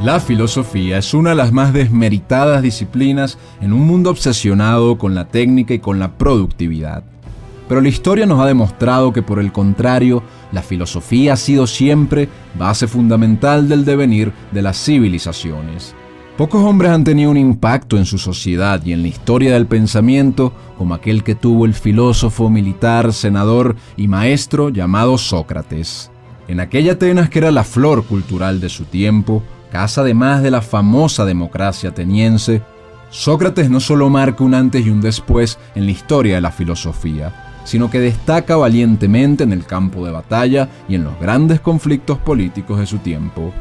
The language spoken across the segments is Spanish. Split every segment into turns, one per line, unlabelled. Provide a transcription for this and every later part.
La filosofía es una de las más desmeritadas disciplinas en un mundo obsesionado con la técnica y con la productividad. Pero la historia nos ha demostrado que, por el contrario, la filosofía ha sido siempre base fundamental del devenir de las civilizaciones. Pocos hombres han tenido un impacto en su sociedad y en la historia del pensamiento como aquel que tuvo el filósofo, militar, senador y maestro llamado Sócrates. En aquella Atenas que era la flor cultural de su tiempo, casa además de la famosa democracia ateniense, Sócrates no solo marca un antes y un después en la historia de la filosofía, sino que destaca valientemente en el campo de batalla y en los grandes conflictos políticos de su tiempo.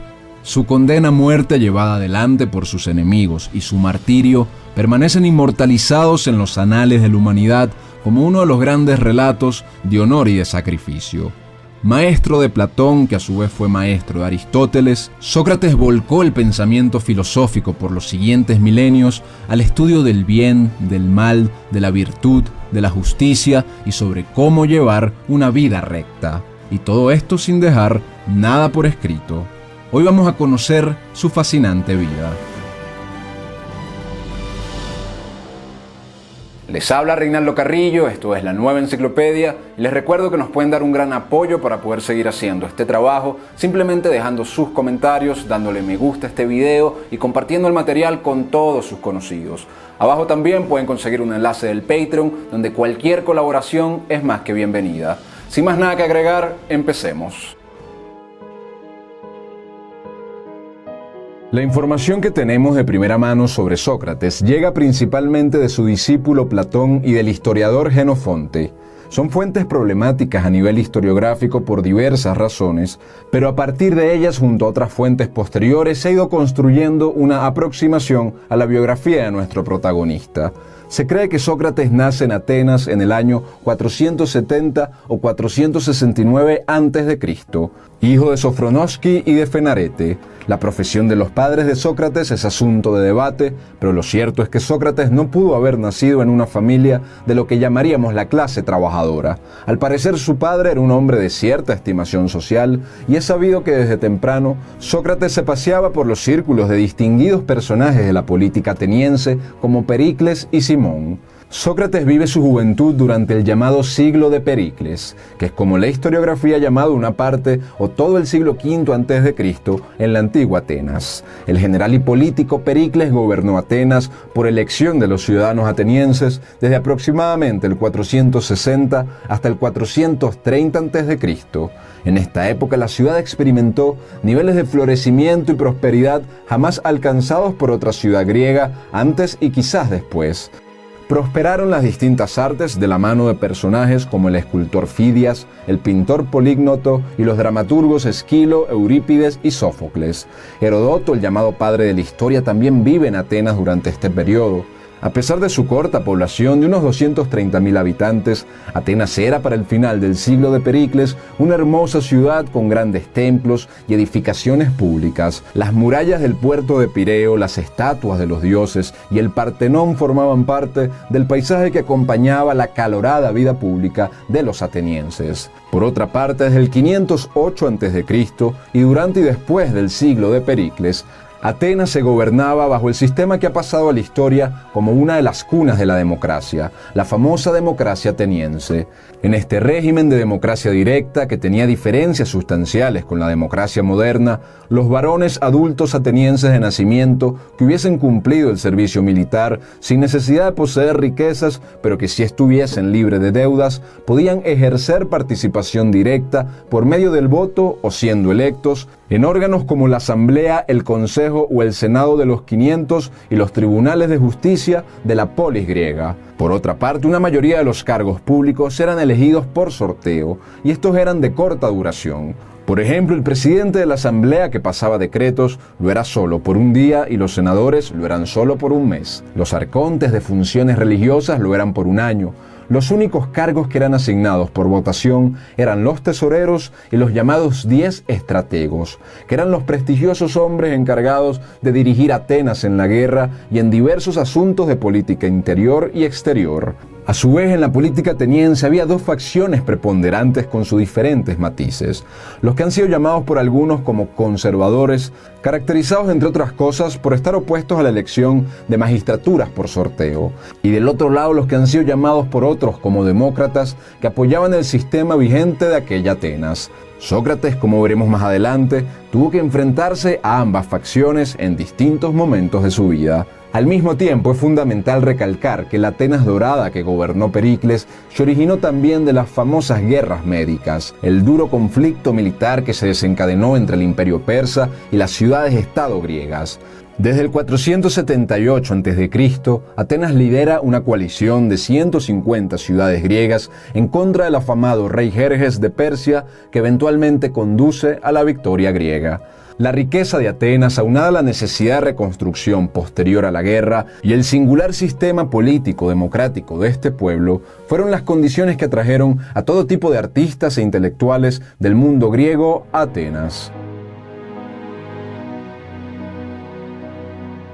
Su condena a muerte llevada adelante por sus enemigos y su martirio permanecen inmortalizados en los anales de la humanidad como uno de los grandes relatos de honor y de sacrificio. Maestro de Platón, que a su vez fue maestro de Aristóteles, Sócrates volcó el pensamiento filosófico por los siguientes milenios al estudio del bien, del mal, de la virtud, de la justicia y sobre cómo llevar una vida recta. Y todo esto sin dejar nada por escrito. Hoy vamos a conocer su fascinante vida. Les habla Reinaldo Carrillo, esto es La Nueva Enciclopedia, y les recuerdo que nos pueden dar un gran apoyo para poder seguir haciendo este trabajo, simplemente dejando sus comentarios, dándole me gusta a este video y compartiendo el material con todos sus conocidos. Abajo también pueden conseguir un enlace del Patreon, donde cualquier colaboración es más que bienvenida. Sin más nada que agregar, empecemos. La información que tenemos de primera mano sobre Sócrates llega principalmente de su discípulo Platón y del historiador Jenofonte. Son fuentes problemáticas a nivel historiográfico por diversas razones, pero a partir de ellas, junto a otras fuentes posteriores, se ha ido construyendo una aproximación a la biografía de nuestro protagonista. Se cree que Sócrates nace en Atenas en el año 470 o 469 a.C., hijo de Sofronosqui y de Fenarete. La profesión de los padres de Sócrates es asunto de debate, pero lo cierto es que Sócrates no pudo haber nacido en una familia de lo que llamaríamos la clase trabajadora. Al parecer su padre era un hombre de cierta estimación social, y es sabido que desde temprano Sócrates se paseaba por los círculos de distinguidos personajes de la política ateniense como Pericles y Simón. Sócrates vive su juventud durante el llamado siglo de Pericles, que es como la historiografía ha llamado una parte o todo el siglo V a.C. en la antigua Atenas. El general y político Pericles gobernó Atenas por elección de los ciudadanos atenienses desde aproximadamente el 460 hasta el 430 a.C. En esta época la ciudad experimentó niveles de florecimiento y prosperidad jamás alcanzados por otra ciudad griega antes y quizás después. Prosperaron las distintas artes de la mano de personajes como el escultor Fidias, el pintor Polígnoto y los dramaturgos Esquilo, Eurípides y Sófocles. Herodoto, el llamado padre de la historia, también vive en Atenas durante este periodo. A pesar de su corta población de unos 230.000 habitantes, Atenas era para el final del siglo de Pericles una hermosa ciudad con grandes templos y edificaciones públicas. Las murallas del puerto de Pireo, las estatuas de los dioses y el Partenón formaban parte del paisaje que acompañaba la calorada vida pública de los atenienses. Por otra parte, desde el 508 a.C. y durante y después del siglo de Pericles, Atenas se gobernaba bajo el sistema que ha pasado a la historia como una de las cunas de la democracia, la famosa democracia ateniense. En este régimen de democracia directa, que tenía diferencias sustanciales con la democracia moderna, los varones adultos atenienses de nacimiento que hubiesen cumplido el servicio militar sin necesidad de poseer riquezas, pero que si estuviesen libres de deudas, podían ejercer participación directa por medio del voto o siendo electos en órganos como la Asamblea, el Consejo o el Senado de los 500 y los tribunales de justicia de la polis griega. Por otra parte, una mayoría de los cargos públicos eran elegidos por sorteo, y estos eran de corta duración. Por ejemplo, el presidente de la Asamblea que pasaba decretos lo era solo por un día y los senadores lo eran solo por un mes. Los arcontes de funciones religiosas lo eran por un año. Los únicos cargos que eran asignados por votación eran los tesoreros y los llamados 10 estrategos, que eran los prestigiosos hombres encargados de dirigir Atenas en la guerra y en diversos asuntos de política interior y exterior. A su vez, en la política ateniense había dos facciones preponderantes con sus diferentes matices. Los que han sido llamados por algunos como conservadores, caracterizados entre otras cosas por estar opuestos a la elección de magistraturas por sorteo. Y del otro lado, los que han sido llamados por otros como demócratas, que apoyaban el sistema vigente de aquella Atenas. Sócrates, como veremos más adelante, tuvo que enfrentarse a ambas facciones en distintos momentos de su vida. Al mismo tiempo, es fundamental recalcar que la Atenas dorada que gobernó Pericles se originó también de las famosas guerras médicas, el duro conflicto militar que se desencadenó entre el imperio persa y las ciudades-estado griegas. Desde el 478 a.C., Atenas lidera una coalición de 150 ciudades griegas en contra del afamado rey Jerjes de Persia, que eventualmente conduce a la victoria griega. La riqueza de Atenas, aunada a la necesidad de reconstrucción posterior a la guerra y el singular sistema político democrático de este pueblo, fueron las condiciones que atrajeron a todo tipo de artistas e intelectuales del mundo griego a Atenas.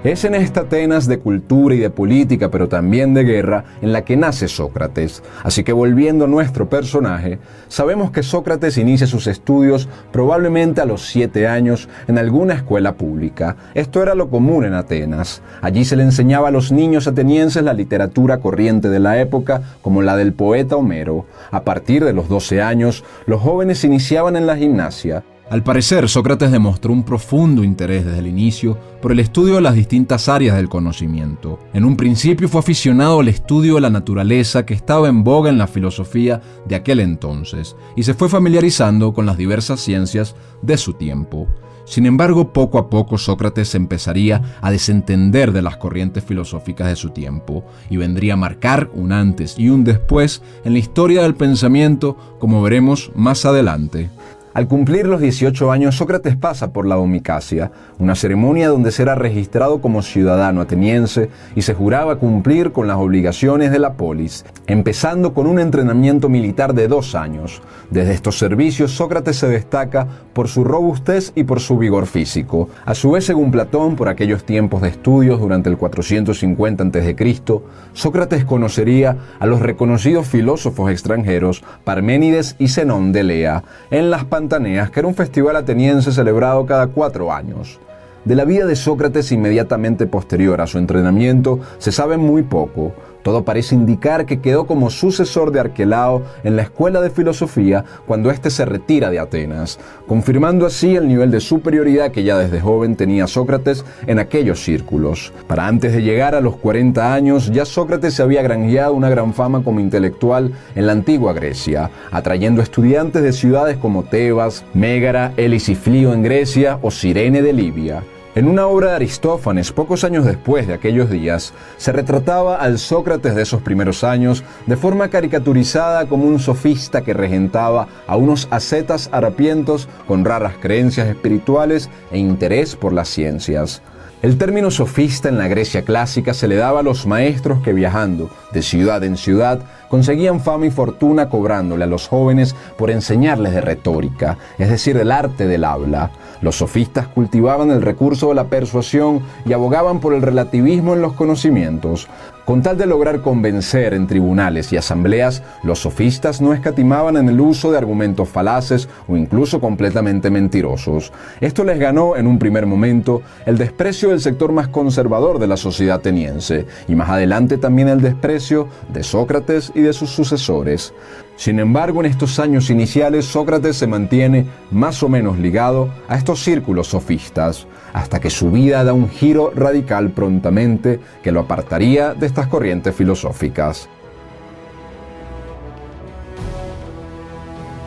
Es en esta Atenas de cultura y de política, pero también de guerra, en la que nace Sócrates. Así que volviendo a nuestro personaje, sabemos que Sócrates inicia sus estudios probablemente a los 7 años en alguna escuela pública. Esto era lo común en Atenas. Allí se le enseñaba a los niños atenienses la literatura corriente de la época, como la del poeta Homero. A partir de los 12 años, los jóvenes se iniciaban en la gimnasia. Al parecer, Sócrates demostró un profundo interés desde el inicio por el estudio de las distintas áreas del conocimiento. En un principio fue aficionado al estudio de la naturaleza que estaba en boga en la filosofía de aquel entonces y se fue familiarizando con las diversas ciencias de su tiempo. Sin embargo, poco a poco Sócrates empezaría a desentender de las corrientes filosóficas de su tiempo y vendría a marcar un antes y un después en la historia del pensamiento, como veremos más adelante. Al cumplir los 18 años, Sócrates pasa por la omicacia, una ceremonia donde será registrado como ciudadano ateniense y se juraba cumplir con las obligaciones de la polis, empezando con un entrenamiento militar de 2 años. Desde estos servicios, Sócrates se destaca por su robustez y por su vigor físico. A su vez, según Platón, por aquellos tiempos de estudios durante el 450 a.C., Sócrates conocería a los reconocidos filósofos extranjeros Parménides y Zenón de Elea en las Pantaneas, que era un festival ateniense celebrado cada 4 años. De la vida de Sócrates inmediatamente posterior a su entrenamiento se sabe muy poco. Todo parece indicar que quedó como sucesor de Arquelao en la escuela de filosofía cuando éste se retira de Atenas, confirmando así el nivel de superioridad que ya desde joven tenía Sócrates en aquellos círculos. Para antes de llegar a los 40 años, ya Sócrates se había granjeado una gran fama como intelectual en la antigua Grecia, atrayendo estudiantes de ciudades como Tebas, Mégara, Elis y Flio en Grecia o Cirene de Libia. En una obra de Aristófanes, pocos años después de aquellos días, se retrataba al Sócrates de esos primeros años de forma caricaturizada como un sofista que regentaba a unos ascetas harapientos con raras creencias espirituales e interés por las ciencias. El término sofista en la Grecia clásica se le daba a los maestros que viajando de ciudad en ciudad conseguían fama y fortuna cobrándole a los jóvenes por enseñarles de retórica, es decir, del arte del habla. Los sofistas cultivaban el recurso de la persuasión y abogaban por el relativismo en los conocimientos. Con tal de lograr convencer en tribunales y asambleas, los sofistas no escatimaban en el uso de argumentos falaces o incluso completamente mentirosos. Esto les ganó en un primer momento el desprecio del sector más conservador de la sociedad ateniense y más adelante también el desprecio de Sócrates y de sus sucesores. Sin embargo, en estos años iniciales, Sócrates se mantiene más o menos ligado a estos círculos sofistas, hasta que su vida da un giro radical prontamente que lo apartaría de estas corrientes filosóficas.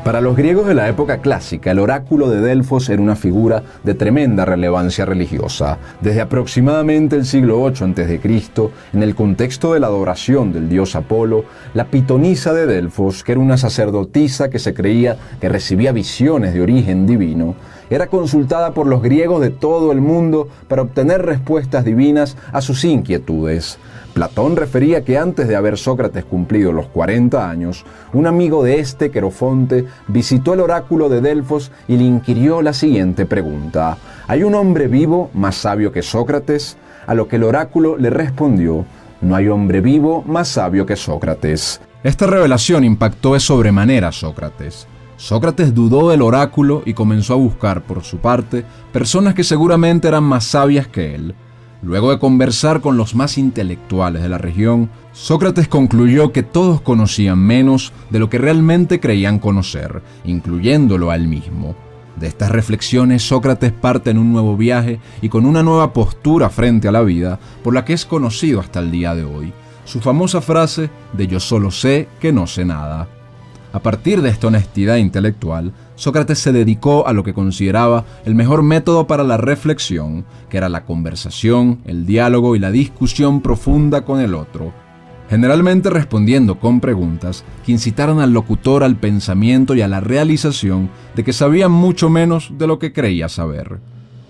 Para los griegos de la época clásica, el oráculo de Delfos era una figura de tremenda relevancia religiosa. Desde aproximadamente el siglo VIII a.C., en el contexto de la adoración del dios Apolo, la pitonisa de Delfos, que era una sacerdotisa que se creía que recibía visiones de origen divino, era consultada por los griegos de todo el mundo para obtener respuestas divinas a sus inquietudes. Platón refería que antes de haber Sócrates cumplido los 40 años, un amigo de este, Querofonte, visitó el oráculo de Delfos y le inquirió la siguiente pregunta: ¿hay un hombre vivo más sabio que Sócrates? A lo que el oráculo le respondió: no hay hombre vivo más sabio que Sócrates. Esta revelación impactó de sobremanera a Sócrates. Sócrates dudó del oráculo y comenzó a buscar, por su parte, personas que seguramente eran más sabias que él. Luego de conversar con los más intelectuales de la región, Sócrates concluyó que todos conocían menos de lo que realmente creían conocer, incluyéndolo a él mismo. De estas reflexiones, Sócrates parte en un nuevo viaje y con una nueva postura frente a la vida, por la que es conocido hasta el día de hoy. Su famosa frase de "yo solo sé que no sé nada". A partir de esta honestidad intelectual, Sócrates se dedicó a lo que consideraba el mejor método para la reflexión, que era la conversación, el diálogo y la discusión profunda con el otro, generalmente respondiendo con preguntas que incitaran al locutor al pensamiento y a la realización de que sabía mucho menos de lo que creía saber.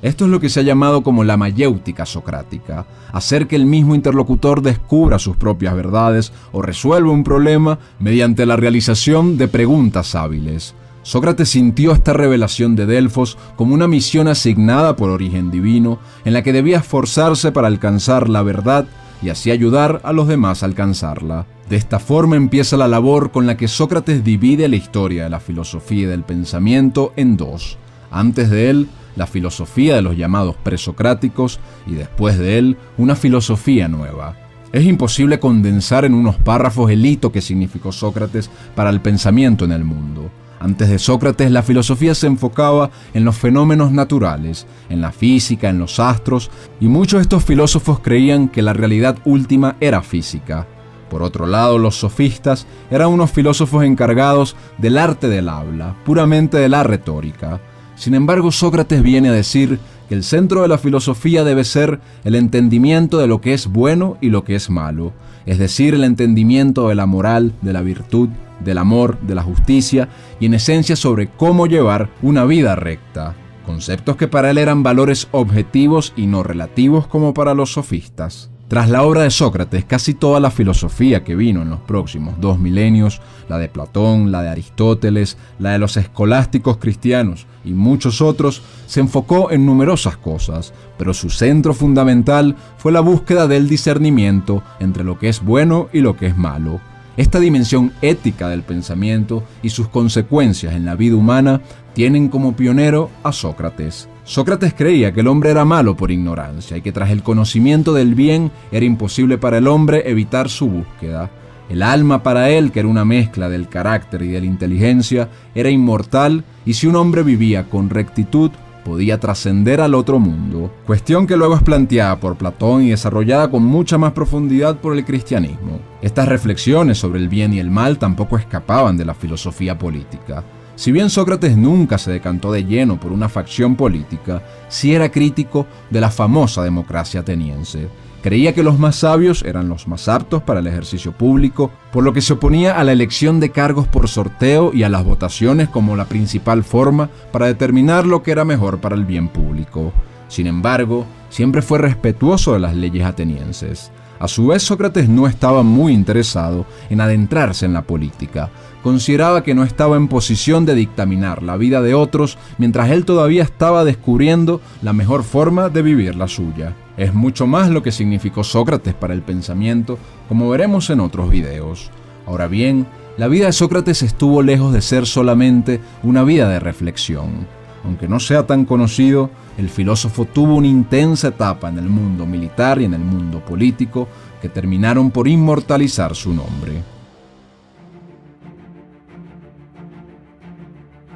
Esto es lo que se ha llamado como la mayéutica socrática, hacer que el mismo interlocutor descubra sus propias verdades o resuelva un problema mediante la realización de preguntas hábiles. Sócrates sintió esta revelación de Delfos como una misión asignada por origen divino, en la que debía esforzarse para alcanzar la verdad y así ayudar a los demás a alcanzarla. De esta forma empieza la labor con la que Sócrates divide la historia de la filosofía y del pensamiento en dos. Antes de él, la filosofía de los llamados presocráticos, y después de él, una filosofía nueva. Es imposible condensar en unos párrafos el hito que significó Sócrates para el pensamiento en el mundo. Antes de Sócrates, la filosofía se enfocaba en los fenómenos naturales, en la física, en los astros, y muchos de estos filósofos creían que la realidad última era física. Por otro lado, los sofistas eran unos filósofos encargados del arte del habla, puramente de la retórica. Sin embargo, Sócrates viene a decir que el centro de la filosofía debe ser el entendimiento de lo que es bueno y lo que es malo, es decir, el entendimiento de la moral, de la virtud, del amor, de la justicia y en esencia sobre cómo llevar una vida recta, conceptos que para él eran valores objetivos y no relativos como para los sofistas. Tras la obra de Sócrates, casi toda la filosofía que vino en los próximos 2 milenios, la de Platón, la de Aristóteles, la de los escolásticos cristianos y muchos otros, se enfocó en numerosas cosas, pero su centro fundamental fue la búsqueda del discernimiento entre lo que es bueno y lo que es malo. Esta dimensión ética del pensamiento y sus consecuencias en la vida humana tienen como pionero a Sócrates. Sócrates creía que el hombre era malo por ignorancia y que tras el conocimiento del bien era imposible para el hombre evitar su búsqueda. El alma para él, que era una mezcla del carácter y de la inteligencia, era inmortal y si un hombre vivía con rectitud, podía trascender al otro mundo, cuestión que luego es planteada por Platón y desarrollada con mucha más profundidad por el cristianismo. Estas reflexiones sobre el bien y el mal tampoco escapaban de la filosofía política. Si bien Sócrates nunca se decantó de lleno por una facción política, sí era crítico de la famosa democracia ateniense. Creía que los más sabios eran los más aptos para el ejercicio público, por lo que se oponía a la elección de cargos por sorteo y a las votaciones como la principal forma para determinar lo que era mejor para el bien público. Sin embargo, siempre fue respetuoso de las leyes atenienses. A su vez, Sócrates no estaba muy interesado en adentrarse en la política. Consideraba que no estaba en posición de dictaminar la vida de otros mientras él todavía estaba descubriendo la mejor forma de vivir la suya. Es mucho más lo que significó Sócrates para el pensamiento, como veremos en otros videos. Ahora bien, la vida de Sócrates estuvo lejos de ser solamente una vida de reflexión. Aunque no sea tan conocido, el filósofo tuvo una intensa etapa en el mundo militar y en el mundo político que terminaron por inmortalizar su nombre.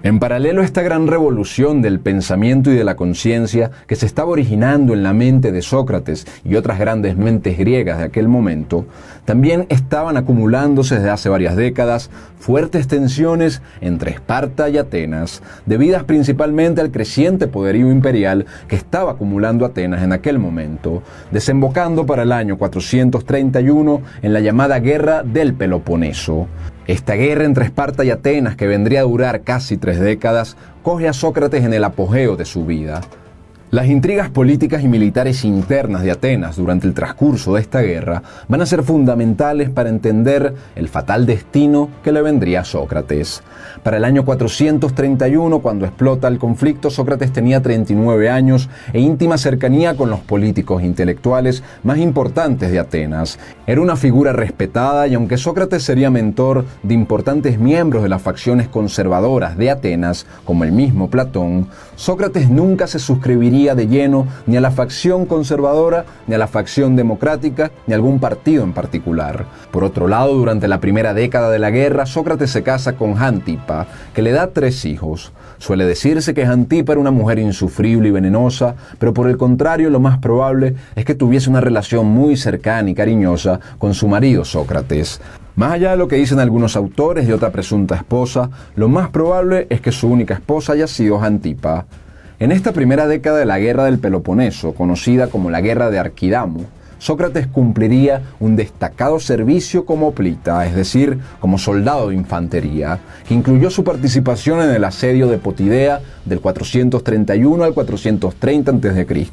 En paralelo a esta gran revolución del pensamiento y de la conciencia que se estaba originando en la mente de Sócrates y otras grandes mentes griegas de aquel momento, también estaban acumulándose desde hace varias décadas fuertes tensiones entre Esparta y Atenas, debidas principalmente al creciente poderío imperial que estaba acumulando Atenas en aquel momento, desembocando para el año 431 en la llamada Guerra del Peloponeso. Esta guerra entre Esparta y Atenas, que vendría a durar casi 3 décadas, coge a Sócrates en el apogeo de su vida. Las intrigas políticas y militares internas de Atenas durante el transcurso de esta guerra van a ser fundamentales para entender el fatal destino que le vendría a Sócrates. Para el año 431, cuando explota el conflicto, Sócrates tenía 39 años e íntima cercanía con los políticos intelectuales más importantes de Atenas. Era una figura respetada y aunque Sócrates sería mentor de importantes miembros de las facciones conservadoras de Atenas, como el mismo Platón, Sócrates nunca se suscribiría de lleno ni a la facción conservadora, ni a la facción democrática, ni a algún partido en particular. Por otro lado, durante la primera década de la guerra, Sócrates se casa con Jantipa, que le da 3 hijos. Suele decirse que Jantipa era una mujer insufrible y venenosa, pero por el contrario, lo más probable es que tuviese una relación muy cercana y cariñosa con su marido Sócrates. Más allá de lo que dicen algunos autores de otra presunta esposa, lo más probable es que su única esposa haya sido Jantipa. En esta primera década de la Guerra del Peloponeso, conocida como la Guerra de Arquidamo, Sócrates cumpliría un destacado servicio como hoplita, es decir, como soldado de infantería, que incluyó su participación en el asedio de Potidea del 431 al 430 a.C.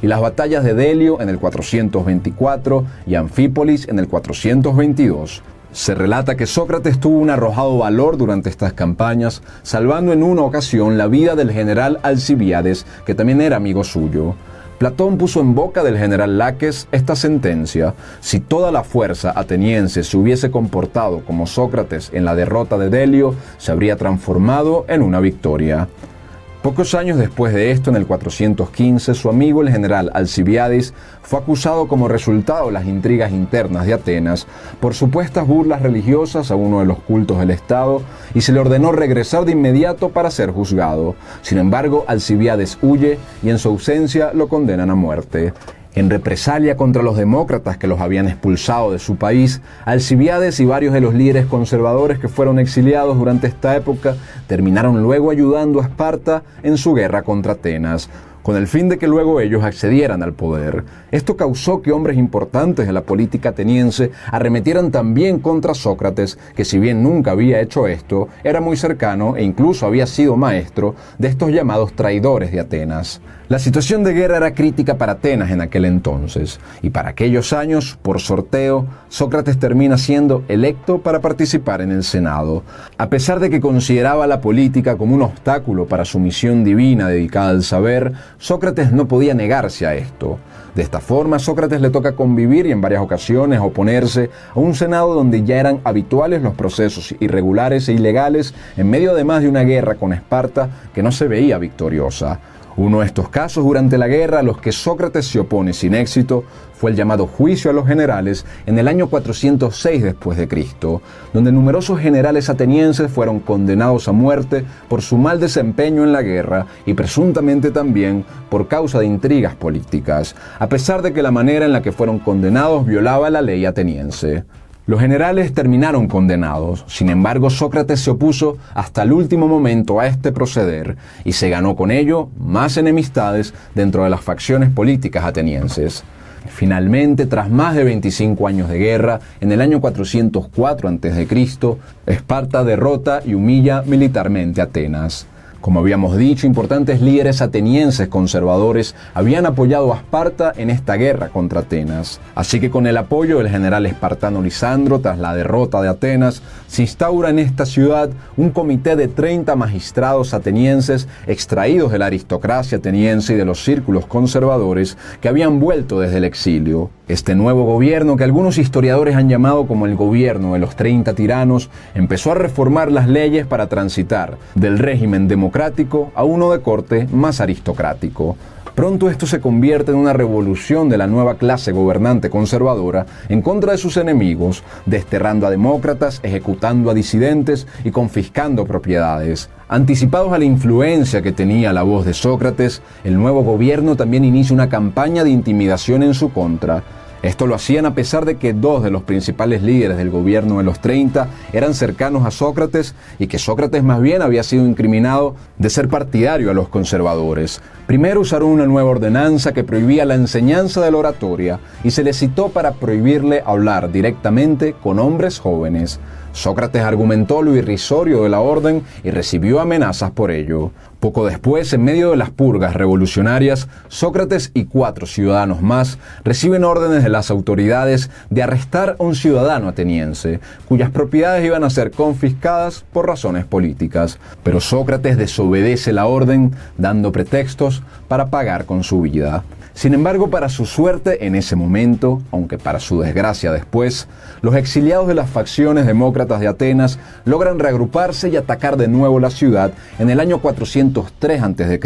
y las batallas de Delio en el 424 y Anfípolis en el 422. Se relata que Sócrates tuvo un arrojado valor durante estas campañas, salvando en una ocasión la vida del general Alcibíades, que también era amigo suyo. Platón puso en boca del general Laques esta sentencia: si toda la fuerza ateniense se hubiese comportado como Sócrates en la derrota de Delio, se habría transformado en una victoria. Pocos años después de esto, en el 415, su amigo el general Alcibíades fue acusado como resultado de las intrigas internas de Atenas por supuestas burlas religiosas a uno de los cultos del Estado y se le ordenó regresar de inmediato para ser juzgado. Sin embargo, Alcibíades huye y en su ausencia lo condenan a muerte. En represalia contra los demócratas que los habían expulsado de su país, Alcibíades y varios de los líderes conservadores que fueron exiliados durante esta época terminaron luego ayudando a Esparta en su guerra contra Atenas, con el fin de que luego ellos accedieran al poder. Esto causó que hombres importantes de la política ateniense arremetieran también contra Sócrates, que si bien nunca había hecho esto, era muy cercano e incluso había sido maestro de estos llamados traidores de Atenas. La situación de guerra era crítica para Atenas en aquel entonces, y para aquellos años, por sorteo, Sócrates termina siendo electo para participar en el Senado. A pesar de que consideraba la política como un obstáculo para su misión divina dedicada al saber, Sócrates no podía negarse a esto. De esta forma, a Sócrates le toca convivir y en varias ocasiones oponerse a un Senado donde ya eran habituales los procesos irregulares e ilegales, en medio además de una guerra con Esparta que no se veía victoriosa. Uno de estos casos durante la guerra a los que Sócrates se opone sin éxito fue el llamado Juicio a los Generales en el año 406 después de Cristo, donde numerosos generales atenienses fueron condenados a muerte por su mal desempeño en la guerra y presuntamente también por causa de intrigas políticas, a pesar de que la manera en la que fueron condenados violaba la ley ateniense. Los generales terminaron condenados, sin embargo Sócrates se opuso hasta el último momento a este proceder y se ganó con ello más enemistades dentro de las facciones políticas atenienses. Finalmente, tras más de 25 años de guerra, en el año 404 a.C., Esparta derrota y humilla militarmente a Atenas. Como habíamos dicho, importantes líderes atenienses conservadores habían apoyado a Esparta en esta guerra contra Atenas. Así que con el apoyo del general espartano Lisandro, tras la derrota de Atenas, se instaura en esta ciudad un comité de 30 magistrados atenienses extraídos de la aristocracia ateniense y de los círculos conservadores que habían vuelto desde el exilio. Este nuevo gobierno, que algunos historiadores han llamado como el gobierno de los 30 tiranos, empezó a reformar las leyes para transitar del régimen democrático a uno de corte más aristocrático. Pronto esto se convierte en una revolución de la nueva clase gobernante conservadora en contra de sus enemigos, desterrando a demócratas, ejecutando a disidentes y confiscando propiedades. Anticipados a la influencia que tenía la voz de Sócrates, el nuevo gobierno también inicia una campaña de intimidación en su contra. Esto lo hacían a pesar de que 2 de los principales líderes del gobierno de los 30 eran cercanos a Sócrates y que Sócrates más bien había sido incriminado de ser partidario a los conservadores. Primero usaron una nueva ordenanza que prohibía la enseñanza de la oratoria y se le citó para prohibirle hablar directamente con hombres jóvenes. Sócrates argumentó lo irrisorio de la orden y recibió amenazas por ello. Poco después, en medio de las purgas revolucionarias, Sócrates y 4 ciudadanos más reciben órdenes de las autoridades de arrestar a un ciudadano ateniense, cuyas propiedades iban a ser confiscadas por razones políticas. Pero Sócrates desobedece la orden, dando pretextos para pagar con su vida. Sin embargo, para su suerte en ese momento, aunque para su desgracia después, los exiliados de las facciones demócratas de Atenas logran reagruparse y atacar de nuevo la ciudad en el año 403 a.C.,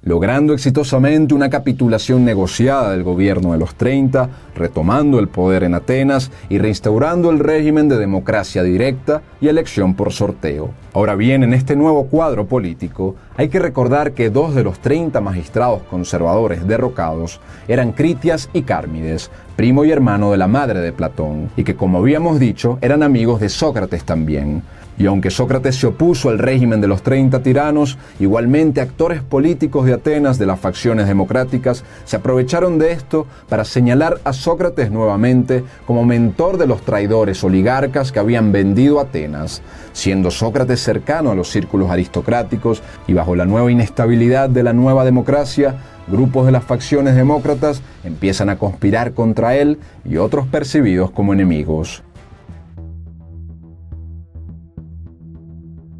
logrando exitosamente una capitulación negociada del gobierno de los 30, retomando el poder en Atenas y reinstaurando el régimen de democracia directa y elección por sorteo. Ahora bien, en este nuevo cuadro político, hay que recordar que 2 de los 30 magistrados conservadores derrocados eran Critias y Cármides, primo y hermano de la madre de Platón, y que, como habíamos dicho, eran amigos de Sócrates también. Y aunque Sócrates se opuso al régimen de los 30 tiranos, igualmente actores políticos de Atenas de las facciones democráticas se aprovecharon de esto para señalar a Sócrates nuevamente como mentor de los traidores oligarcas que habían vendido Atenas, siendo Sócrates cercano a los círculos aristocráticos y bajo la nueva inestabilidad de la nueva democracia, grupos de las facciones demócratas empiezan a conspirar contra él y otros percibidos como enemigos.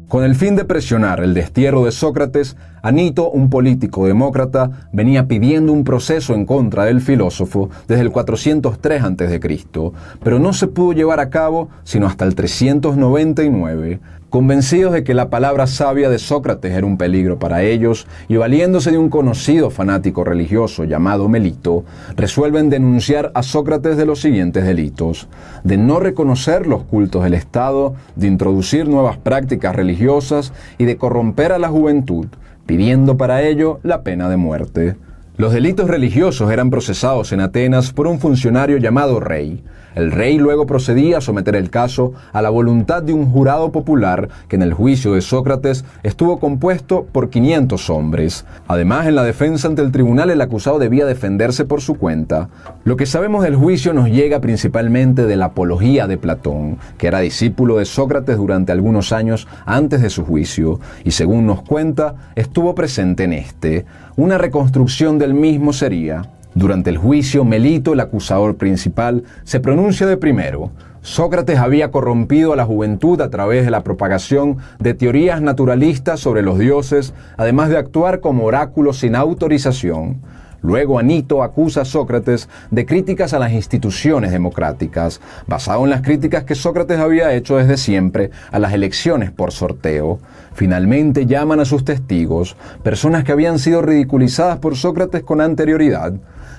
Con el fin de presionar el destierro de Sócrates, Anito, un político demócrata, venía pidiendo un proceso en contra del filósofo desde el 403 a.C., pero no se pudo llevar a cabo sino hasta el 399. Convencidos de que la palabra sabia de Sócrates era un peligro para ellos y valiéndose de un conocido fanático religioso llamado Melito, resuelven denunciar a Sócrates de los siguientes delitos: de no reconocer los cultos del Estado, de introducir nuevas prácticas religiosas y de corromper a la juventud, pidiendo para ello la pena de muerte. Los delitos religiosos eran procesados en Atenas por un funcionario llamado rey. El rey luego procedía a someter el caso a la voluntad de un jurado popular que en el juicio de Sócrates estuvo compuesto por 500 hombres. Además, en la defensa ante el tribunal el acusado debía defenderse por su cuenta. Lo que sabemos del juicio nos llega principalmente de la Apología de Platón, que era discípulo de Sócrates durante algunos años antes de su juicio, y según nos cuenta, estuvo presente en este. Una reconstrucción del mismo sería: durante el juicio, Melito, el acusador principal, se pronuncia de primero: Sócrates había corrompido a la juventud a través de la propagación de teorías naturalistas sobre los dioses, además de actuar como oráculo sin autorización. Luego Anito acusa a Sócrates de críticas a las instituciones democráticas, basado en las críticas que Sócrates había hecho desde siempre a las elecciones por sorteo. Finalmente llaman a sus testigos, personas que habían sido ridiculizadas por Sócrates con anterioridad.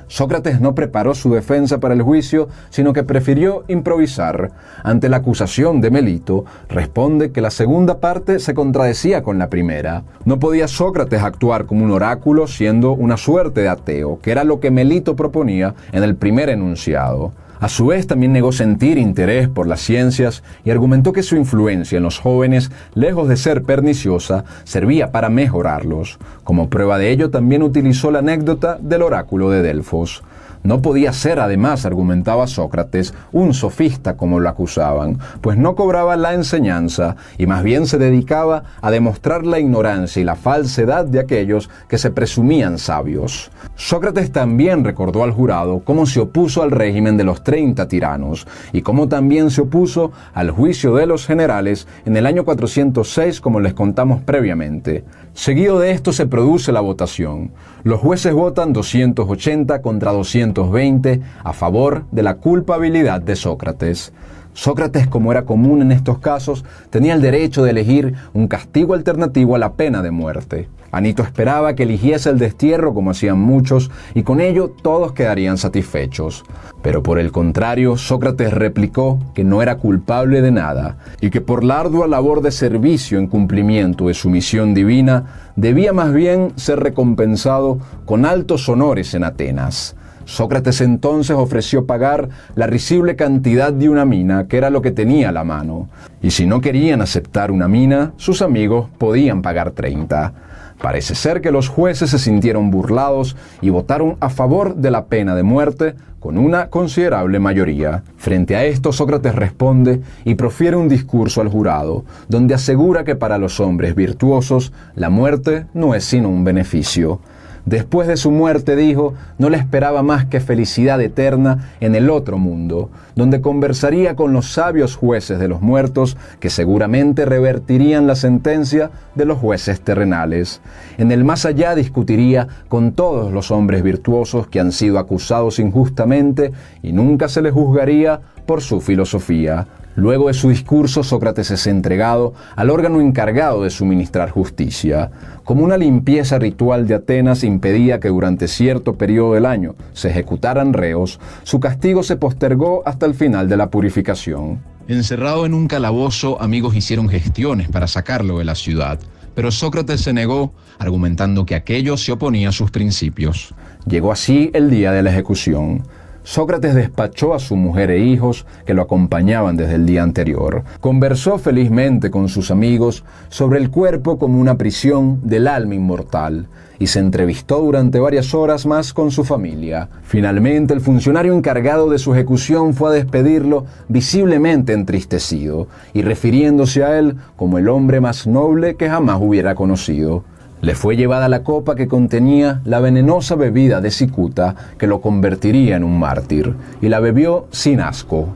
Sócrates no preparó su defensa para el juicio, sino que prefirió improvisar. Ante la acusación de Melito, responde que la segunda parte se contradecía con la primera. No podía Sócrates actuar como un oráculo siendo una suerte de ateo, que era lo que Melito proponía en el primer enunciado. A su vez, también negó sentir interés por las ciencias y argumentó que su influencia en los jóvenes, lejos de ser perniciosa, servía para mejorarlos. Como prueba de ello, también utilizó la anécdota del oráculo de Delfos. No podía ser, además, argumentaba Sócrates, un sofista como lo acusaban, pues no cobraba la enseñanza y más bien se dedicaba a demostrar la ignorancia y la falsedad de aquellos que se presumían sabios. Sócrates también recordó al jurado cómo se opuso al régimen de los 30 tiranos y cómo también se opuso al juicio de los generales en el año 406, como les contamos previamente. Seguido de esto se produce la votación. Los jueces votan 280 contra 220 a favor de la culpabilidad de Sócrates. Sócrates, como era común en estos casos, tenía el derecho de elegir un castigo alternativo a la pena de muerte. Anito esperaba que eligiese el destierro como hacían muchos y con ello todos quedarían satisfechos. Pero por el contrario, Sócrates replicó que no era culpable de nada y que por la ardua labor de servicio en cumplimiento de su misión divina debía más bien ser recompensado con altos honores en Atenas. Sócrates entonces ofreció pagar la risible cantidad de una mina, que era lo que tenía a la mano. Y si no querían aceptar una mina, sus amigos podían pagar 30. Parece ser que los jueces se sintieron burlados y votaron a favor de la pena de muerte con una considerable mayoría. Frente a esto, Sócrates responde y profiere un discurso al jurado, donde asegura que para los hombres virtuosos la muerte no es sino un beneficio. Después de su muerte, dijo, no le esperaba más que felicidad eterna en el otro mundo, donde conversaría con los sabios jueces de los muertos, que seguramente revertirían la sentencia de los jueces terrenales. En el más allá discutiría con todos los hombres virtuosos que han sido acusados injustamente y nunca se les juzgaría por su filosofía. Luego de su discurso, Sócrates es entregado al órgano encargado de suministrar justicia. Como una limpieza ritual de Atenas impedía que durante cierto periodo del año se ejecutaran reos, su castigo se postergó hasta el final de la purificación. Encerrado en un calabozo, amigos hicieron gestiones para sacarlo de la ciudad, pero Sócrates se negó, argumentando que aquello se oponía a sus principios. Llegó así el día de la ejecución. Sócrates despachó a su mujer e hijos que lo acompañaban desde el día anterior. Conversó felizmente con sus amigos sobre el cuerpo como una prisión del alma inmortal y se entrevistó durante varias horas más con su familia. Finalmente, el funcionario encargado de su ejecución fue a despedirlo visiblemente entristecido y refiriéndose a él como el hombre más noble que jamás hubiera conocido. Le fue llevada la copa que contenía la venenosa bebida de cicuta que lo convertiría en un mártir, y la bebió sin asco.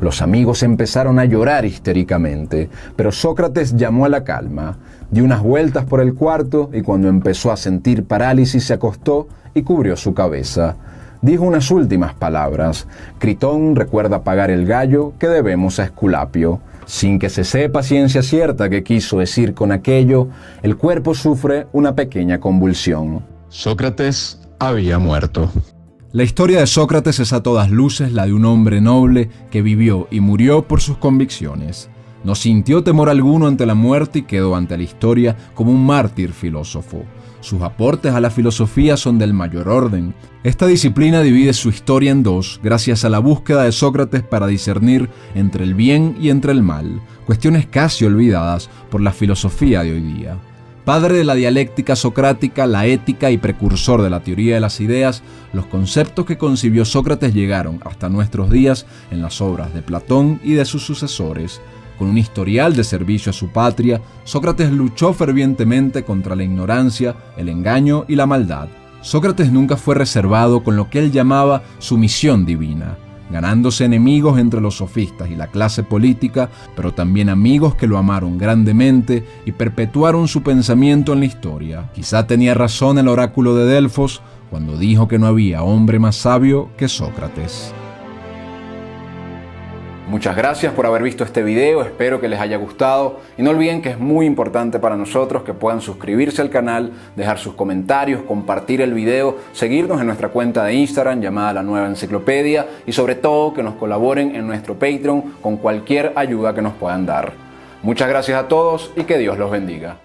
Los amigos empezaron a llorar histéricamente, pero Sócrates llamó a la calma, dio unas vueltas por el cuarto y cuando empezó a sentir parálisis se acostó y cubrió su cabeza. Dijo unas últimas palabras: Critón recuerda pagar el gallo que debemos a Esculapio. Sin que se sepa ciencia cierta qué quiso decir con aquello, el cuerpo sufre una pequeña convulsión. Sócrates había muerto. La historia de Sócrates es a todas luces la de un hombre noble que vivió y murió por sus convicciones. No sintió temor alguno ante la muerte y quedó ante la historia como un mártir filósofo. Sus aportes a la filosofía son del mayor orden. Esta disciplina divide su historia en dos, gracias a la búsqueda de Sócrates para discernir entre el bien y entre el mal, cuestiones casi olvidadas por la filosofía de hoy día. Padre de la dialéctica socrática, la ética y precursor de la teoría de las ideas, los conceptos que concibió Sócrates llegaron hasta nuestros días en las obras de Platón y de sus sucesores. Con un historial de servicio a su patria, Sócrates luchó fervientemente contra la ignorancia, el engaño y la maldad. Sócrates nunca fue reservado con lo que él llamaba su misión divina, ganándose enemigos entre los sofistas y la clase política, pero también amigos que lo amaron grandemente y perpetuaron su pensamiento en la historia. Quizá tenía razón el oráculo de Delfos cuando dijo que no había hombre más sabio que Sócrates. Muchas gracias por haber visto este video, espero que les haya gustado y no olviden que es muy importante para nosotros que puedan suscribirse al canal, dejar sus comentarios, compartir el video, seguirnos en nuestra cuenta de Instagram llamada La Nueva Enciclopedia y sobre todo que nos colaboren en nuestro Patreon con cualquier ayuda que nos puedan dar. Muchas gracias a todos y que Dios los bendiga.